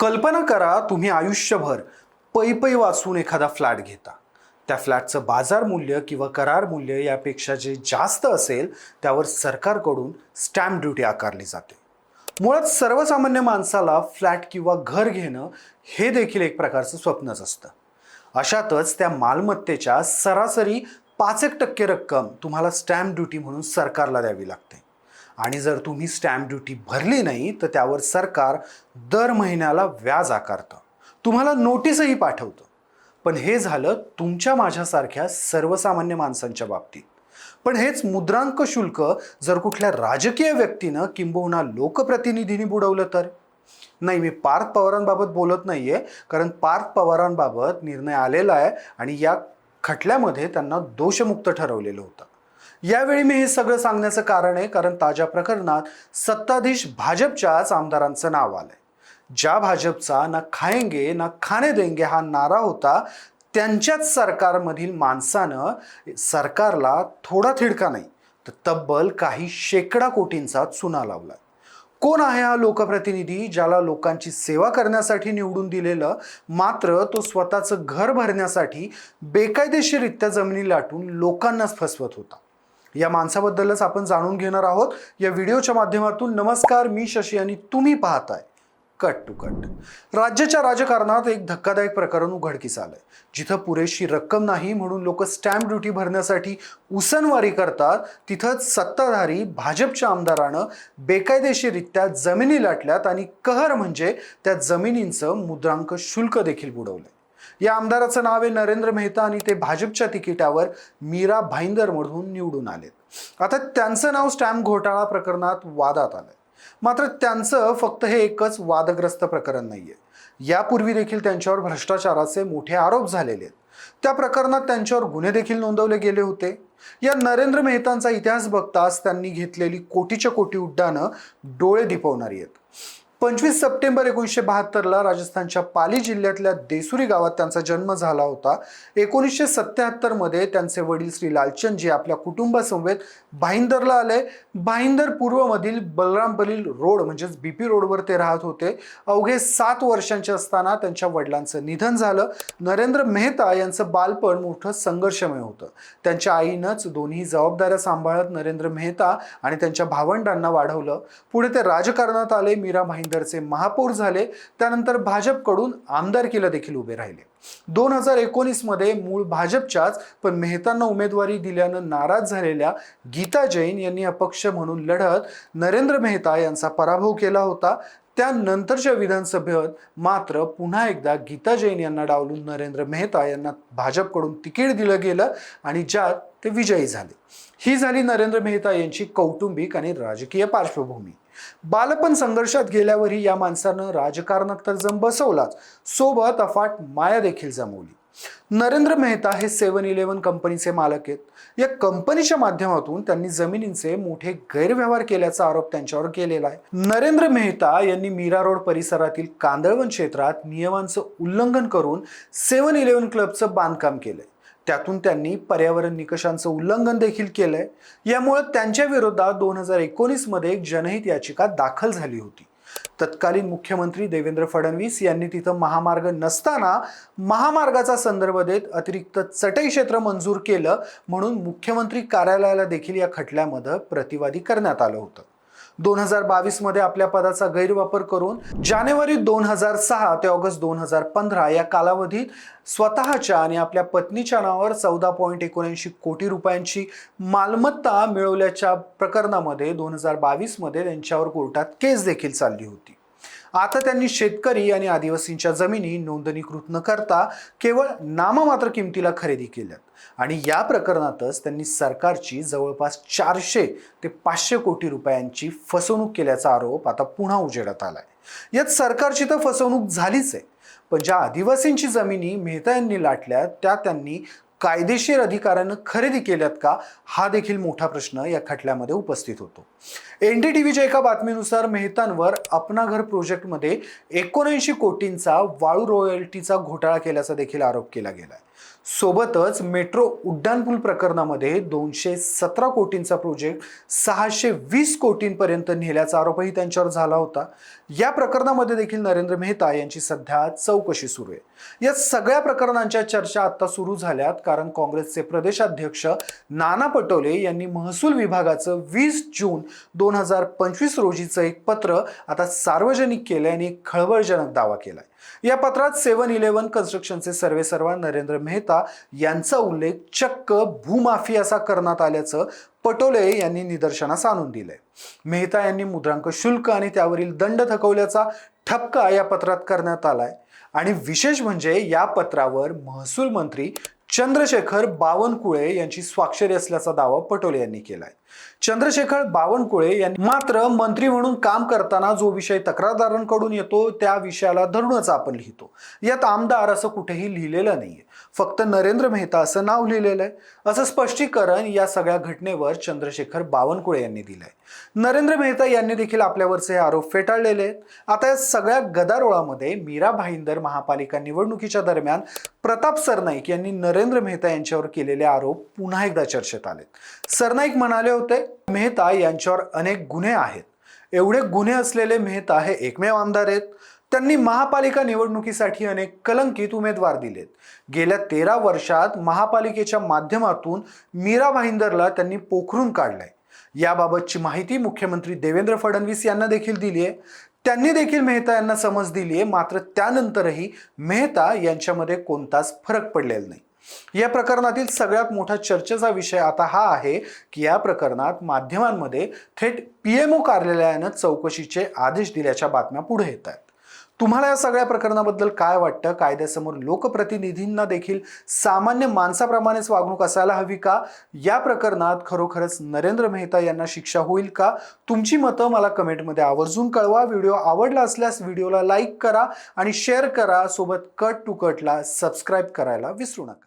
कल्पना करा, तुम्ही आयुष्यभर पै पै वाचून एखादा फ्लॅट घेता. त्या फ्लॅटचं बाजार मूल्य किंवा करार मूल्य यापेक्षा जे जास्त असेल त्यावर सरकारकडून स्टॅम्प ड्युटी आकारली जाते. मुळात सर्वसामान्य माणसाला फ्लॅट किंवा घर घेणं हे देखील एक प्रकारचं स्वप्नच असतं. अशातच त्या मालमत्तेच्या सरासरी 5% रक्कम तुम्हाला स्टॅम्प ड्युटी म्हणून सरकारला द्यावी लागते. आणि जर तुम्ही स्टॅम्प ड्युटी भरली नाही तर त्यावर सरकार दर महिन्याला व्याज आकारतं, तुम्हाला नोटीसही पाठवतं. पण हे झालं तुमच्या माझ्यासारख्या सर्वसामान्य माणसांच्या बाबतीत. पण हेच मुद्रांक शुल्क जर कुठल्या राजकीय व्यक्तीनं किंबहुना लोकप्रतिनिधींनी बुडवलं तर? नाही, मी पार्थ पवारांबाबत बोलत नाहीये, कारण पार्थ पवारांबाबत निर्णय आलेला आहे आणि या खटल्यामध्ये त्यांना दोषमुक्त ठरवलेलं होतं. यावेळी मी हे सगळं सांगण्याचं कारण आहे कारण ताज्या प्रकरणात सत्ताधीश भाजपच्याच आमदारांचं नाव आलंय. ज्या भाजपचा ना खाएंगे ना खाने देंगे हा नारा होता, त्यांच्याच सरकारमधील माणसानं सरकारला थोडा थिडका नाही तर तब्बल काही शेकडा कोटींचा चुना लावला. कोण आहे हा लोकप्रतिनिधी ज्याला लोकांची सेवा करण्यासाठी निवडून दिलेलं, मात्र तो स्वतःचं घर भरण्यासाठी बेकायदेशीररित्या जमिनी लाटून लोकांनाच फसवत होता? या माणसाबद्दलच आपण जाणून घेणार आहोत या व्हिडिओच्या माध्यमातून. नमस्कार, मी शशी आणि तुम्ही पाहताय कट टू कट. राज्याच्या राजकारणात एक धक्कादायक प्रकरण उघडकीस आलंय, जिथं पुरेशी रक्कम नाही म्हणून लोक स्टॅम्प ड्युटी भरण्यासाठी उसनवारी करतात, तिथंच सत्ताधारी भाजपच्या आमदारानं बेकायदेशीररित्या जमिनी लाटल्यात आणि कहर म्हणजे त्या जमिनींचं मुद्रांक शुल्क देखील बुडवलंय. या आमदाराचं नाव आहे नरेंद्र मेहता आणि ते भाजपच्या तिकिटावर मीरा भाईंदरमधून निवडून आलेत. आता त्यांचं नाव स्टॅम्प घोटाळा प्रकरणात वादात आलंय. मात्र त्यांचं फक्त हे एकच वादग्रस्त प्रकरण नाहीये. यापूर्वी देखील त्यांच्यावर भ्रष्टाचाराचे मोठे आरोप झालेले आहेत. त्या प्रकरणात त्यांच्यावर गुन्हे देखील नोंदवले गेले होते. या नरेंद्र मेहतांचा इतिहास बघताच त्यांनी घेतलेली कोटीच्या कोटी उड्डाणं डोळे दिपवणारी आहेत. 25 सप्टेंबर 1972ला राजस्थानच्या पाली जिल्ह्यातल्या देसुरी गावात त्यांचा जन्म झाला होता. 1977 मध्ये त्यांचे वडील श्री लालचंदजी आपल्या कुटुंबासमवेत भाईंदरला आले. भाईंदर पूर्वमधील बलरामपल्ली रोड म्हणजेच BP रोडवर ते राहत होते. अवघे 7 वर्षांचे असताना त्यांच्या वडिलांचं निधन झालं. नरेंद्र मेहता यांचं बालपण मोठं संघर्षमय होतं. त्यांच्या आईनंच दोन्ही जबाबदाऱ्या सांभाळत नरेंद्र मेहता आणि त्यांच्या भावंडांना वाढवलं. पुढे ते राजकारणात आले, मीरा भाईंदरचे महापौर झाले. त्यानंतर भाजपकडून आमदारकीला देखील उभे राहिले. 2019 मध्ये मूळ भाजपच्याच पण मेहतांना उमेदवारी दिल्यानं नाराज झालेल्या गीता जैन यांनी अपक्ष म्हणून लढत नरेंद्र मेहता यांचा पराभव केला होता. त्यानंतरच्या विधानसभेत मात्र पुन्हा एकदा गीता जैन यांना डावलून नरेंद्र मेहता यांना भाजपकडून तिकीट दिलं गेलं आणि ज्यात ते विजयी झाले. ही झाली नरेंद्र मेहता यांची कौटुंबिक आणि राजकीय पार्श्वभूमी. बालपण संघर्षात गेल्यावरही या माणसानं राजकारणात तर जम बसवलाच, सोबत अफाट माया देखील जमवली. नरेंद्र मेहता हे 7-Eleven कंपनीचे मालक आहेत. या कंपनीच्या माध्यमातून त्यांनी जमिनींचे मोठे गैरव्यवहार केल्याचा आरोप त्यांच्यावर केलेला आहे. नरेंद्र मेहता यांनी मीरा रोड परिसरातील कांदळवन क्षेत्रात नियमांचं उल्लंघन करून 7-Eleven क्लबचं बांधकाम केलंय. त्यातून त्यांनी पर्यावरण निकषांचं उल्लंघन देखील केलंय. यामुळे त्यांच्या विरोधात 2019 मध्ये एक जनहित याचिका दाखल झाली होती. तत्कालीन मुख्यमंत्री देवेंद्र फडणवीस यांनी तिथं महामार्ग नसताना महामार्गाचा संदर्भ देत अतिरिक्त चटई क्षेत्र मंजूर केलं म्हणून मुख्यमंत्री कार्यालयाला देखील या खटल्यामध्ये प्रतिवादी करण्यात आलं होतं. 2022 मध्ये आपल्या पदाचा गैरवापर करून जानेवारी 2006 ते ऑगस्ट 2015 या कालावधीत स्वतःच्या आणि आपल्या पत्नीच्या नावावर 14.79 कोटी रुपयांची मालमत्ता मिळवल्याच्या प्रकरणामध्ये 2022 मध्ये त्यांच्यावर कोर्टात केस देखील चालली होती. आता त्यांनी शेतकरी आणि आदिवासींच्या जमिनी नोंदणीकृत न करता केवळ नाममात्र किमतीला खरेदी केल्यात आणि या प्रकरणातच त्यांनी सरकारची जवळपास 400 ते 500 कोटी रुपयांची फसवणूक केल्याचा आरोप आता पुन्हा उजेडात आलाय. यात सरकारची तर फसवणूक झालीच आहे, पण ज्या आदिवासींची जमिनी मेहता यांनी लाटल्या त्या त्यांनी कायदेशीर अधिकाऱ्यानं खरेदी केल्यात का, हा देखील मोठा प्रश्न या खटल्यामध्ये उपस्थित होतो. NDTVच्या एका बातमीनुसार मेहतांवर अपना घर प्रोजेक्टमध्ये 79 कोटींचा वाळू रॉयल्टीचा घोटाळा केल्याचा देखील आरोप केला गेलाय. सोबतच मेट्रो उड्डाणपूल प्रकरणामध्ये 217 कोटींचा प्रोजेक्ट 620 कोटींपर्यंत नेल्याचा आरोपही त्यांच्यावर झाला होता. या प्रकरणामध्ये देखील नरेंद्र मेहता यांची सध्या चौकशी सुरू आहे. या सगळ्या प्रकरणांच्या चर्चा आता सुरू झाल्यात, कारण काँग्रेसचे प्रदेशाध्यक्ष नाना पटोले यांनी महसूल विभागाचं 20 जून 2025 रोजीचं एक पत्र आता सार्वजनिक केलंय आणि एक खळबळजनक दावा केलाय. या पत्रात 7-11 कन्स्ट्रक्शनचे सर्वेसर्वा नरेंद्र मेहता यांचा उल्लेख चक्क भूमाफियाचा करण्यात आल्याचं पटोले यांनी निदर्शनास आणून दिलंय. मेहता यांनी मुद्रांक शुल्क आणि त्यावरील दंड थकवल्याचा ठपका या पत्रात करण्यात आलाय. आणि विशेष म्हणजे या पत्रावर महसूल मंत्री चंद्रशेखर बावनकुळे यांची स्वाक्षरी असल्याचा दावा पटोले यांनी केलाय. चंद्रशेखर बावनकुळे यांनी मात्र मंत्री म्हणून काम करताना जो विषय तक्रारदारांकडून येतो त्या विषयाला धरूनच आपण लिहितो. यात आमदार असं कुठेही लिहिलेलं नाहीये, फक्त नरेंद्र मेहता असं नाव लिहिलेलं आहे, असं स्पष्टीकरण या सगळ्या घटनेवर चंद्रशेखर बावनकुळे यांनी दिलंय. नरेंद्र मेहता यांनी देखील आपल्यावरचे हे आरोप फेटाळलेले आहेत. आता या सगळ्या गदारोळामध्ये मीरा भाईंदर महापालिका निवडणुकीच्या दरम्यान प्रताप सरनाईक यांनी नरेंद्र मेहता यांच्यावर केलेले आरोप पुन्हा एकदा चर्चेत आलेत. सरनाईक म्हणाले होते, मेहता यांच्यावर अनेक गुन्हे आहेत. एवढे गुन्हे असलेले मेहता हे एकमेव आमदार आहेत. त्यांनी महापालिका निवडणुकीसाठी अनेक कलंकित उमेदवार दिलेत. गेल्या 13 वर्षात महापालिकेच्या माध्यमातून मीरा भाईंदरला त्यांनी पोखरून काढलंय. याबाबतची माहिती मुख्यमंत्री देवेंद्र फडणवीस यांना देखील दिली आहे. त्यांनी देखील मेहता यांना समज दिली आहे. मात्र त्यानंतरही मेहता यांच्यामध्ये कोणताच फरक पडलेला नाही. या प्रकरणातील सगळ्यात मोठा चर्चेचा विषय आता हा आहे की या प्रकरणात माध्यमांमध्ये थेट पीएमओ कार्यालयानं चौकशीचे आदेश दिल्याच्या बातम्या पुढे येत आहेत. तुम्हाला या सगळ्या प्रकरणाबद्दल काय वाटतं? कायद्यासमोर लोकप्रतिनिधींना देखील सामान्य माणसाप्रमाणेच वागणूक असायला हवी का? या प्रकरणात खरोखरच नरेंद्र मेहता यांना शिक्षा होईल का? तुमची मतं मला कमेंटमध्ये आवर्जून कळवा. व्हिडिओ आवडला असल्यास व्हिडिओला लाईक करा आणि शेअर करा. सोबत कट टू कटला सबस्क्राईब करायला विसरू नका.